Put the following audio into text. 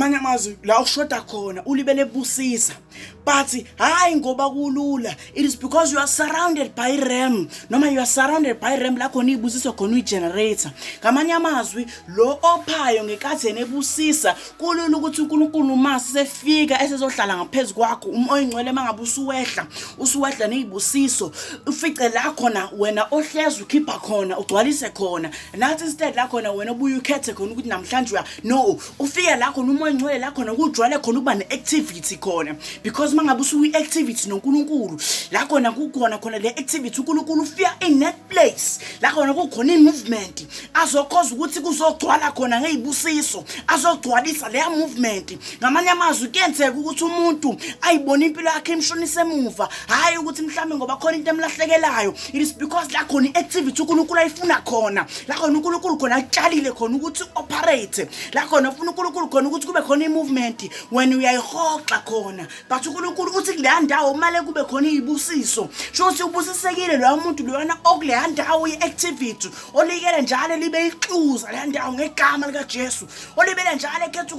ngamanye amazwi la ushoda khona ulibele busisa, but hayi ngoba kulula. It is because you are surrounded by RAM, noma you are surrounded by RAM la khona ibusiso khona uyigenerator. Ngamanye amazwi lo ophayo ngekathi enebusisa kulula ukuthi uNkulunkulu mase sefika esezohlala ngaphezulu kwakho umoya ingcwele mangabe usuwehla nezibusiso ufice la khona wena ohlezi ukhipha khona ugcwalise khona, nathi instead la khona wena obuye ukhethe khona ukuthi namhlanje no ufike la khona umoya ingcwele la khona kujwayele khona ukuba neactivity khona, because mangabe usuyi-activity noNkulunkulu la khona kukhona le activity uNkulunkulu ufika in that place la khona kukhona i-movement azokhoza ukuthi kuzogcwala khona ngezibusiso, azogcwalisa leya movement. Ngamanye amazwi kuyenzeka ukuthi umuntu ayibona impilo yakhe imshonisa emuva, hayi ukuthi mhlambe ngoba khona into emlahlekelayo. It is because la khona i-activity uNkulunkulu ayifuna khona, la khona uNkulunkulu khona atshalile khona ukuthi operate, la khona ufuna uNkulunkulu khona ukuthi kube khona i-movement when uyayihoxa khona. But uNkulunkulu uthi kuleya ndawo manje kube khona izibusiso, sho ukuthi ubusisekile lo muntu lona okuleya ndawo ye-activity olikele njalo libe ixuza leya ndawo ngegama lika Jesu, olibele njalo ekhetha